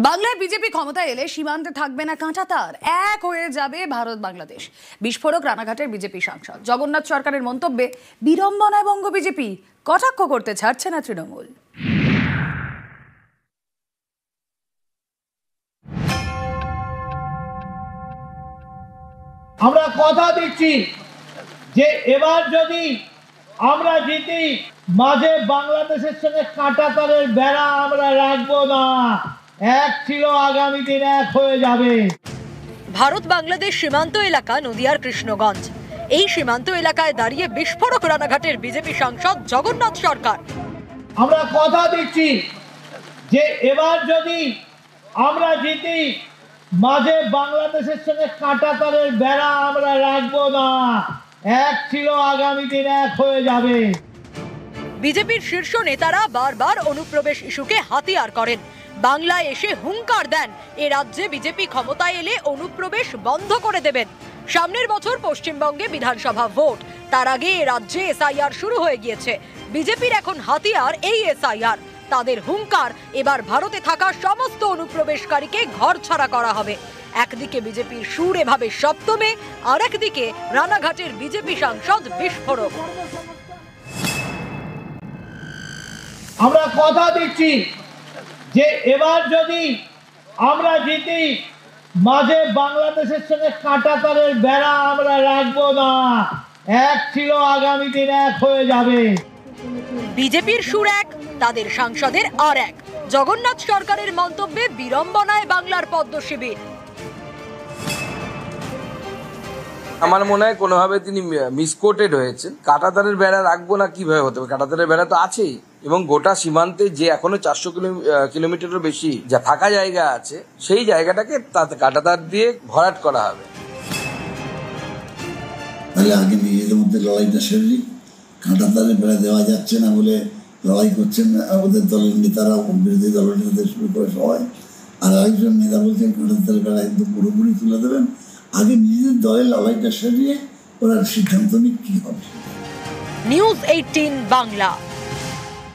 বাংলায় বিজেপি ক্ষমতায় এলে সীমান্তে থাকবে না কাঁটাতার, এক হয়ে যাবে ভারত বাংলাদেশ। বিস্ফোরক রানাঘাটের বিজেপি সাংসদ জগন্নাথ সরকারের মন্তব্যে বিড়ম্বনায় বঙ্গ বিজেপি, কটাক্ষ করতে ছাড়ছে না তৃণমূল। আমরা কথা দিচ্ছি যে এবার যদি আমরা জিতি, মাঝে বাংলাদেশের সঙ্গে কাঁটাতারের বেড়া আমরা রাখবো না। এক ছিল, আগামী দিন এক হয়ে যাবে। ভারত বাংলাদেশ সীমান্ত এলাকা নদিয়ার কৃষ্ণগঞ্জ। এই সীমান্ত এলাকায় দাঁড়িয়ে বিস্ফোরক রানাঘাটের বিজেপি সাংসদ জগন্নাথ সরকার। আমরা কথা দিচ্ছি যে এবার যদি আমরা জিতি, মাঝে বাংলাদেশের সঙ্গে কাঁটাতারের বেড়া আমরা রাখবো না। এক ছিল, আগামী দিন এক হয়ে যাবে। বিজেপির শীর্ষ নেতারা বারবার অনুপ্রবেশ ইস্যুকে হাতিয়ার করেন, বাংলায় এসে হুঙ্কার দেন এ রাজ্যে বিজেপি ক্ষমতায় এলে অনুপ্রবেশ বন্ধ করে দেবেন। সামনের বছর পশ্চিমবঙ্গে বিধানসভা ভোট, তার আগে এ রাজ্যে এসআইআর শুরু হয়ে গিয়েছে। বিজেপির এখন হাতিয়ার এই এসআইআর। তাদের হুঙ্কার, এবার ভারতে থাকা সমস্ত অনুপ্রবেশকারীকে ঘরছাড়া করা হবে। একদিকে বিজেপির সুর এভাবে সপ্তমে, আর একদিকে রানাঘাটের বিজেপি সাংসদ বিস্ফোরক। আমরা কথা দিচ্ছি যে এবার যদি আমরা জিতি, মাঝে বাংলাদেশের সঙ্গে কাঁটাতারের বেড়া আমরা রাখবো না। এক ছিল, আগামী দিন এক হয়ে যাবে। বিজেপির সুর এক, তাদের সাংসদের আর এক। জগন্নাথ সরকারের মন্তব্যে বিড়ম্বনায় বাংলার পদ্ম শিবির। আমার মনে হয় কোনোভাবে তিনি মিসকোটেড হয়েছেন। কাঁটাতারের বেড়া রাখবো না কিভাবে হতে হবে? কাঁটাতারের বেড়া তো আছেই, এবং গোটা সীমান্তে যে এখনো 400 কিলোমিটারের বেশি যা ফাঁকা জায়গা আছে, সেই জায়গাটাকে তাতে কাঁটাতার দিয়ে ভরাট করা হবে। তাহলে আগে নিজেদের মধ্যে লড়াইটা সেরে, কাঁটাতারের বেড়া দেওয়া যাচ্ছে না বলে লড়াই করছেন ওদের দলের নেতারা, বিরোধী দলের নেতাদের শুরু করে সবাই। আর আরেকজন নেতা বলছেন কাঁটাতারের বেড়া একদম পুরোপুরি তুলে দেবেন। আগে নিজেদের দলের লড়াইটা সেরিয়ে ওরা সিদ্ধান্ত নিক কি হবে। নিউজ 18 বাংলা।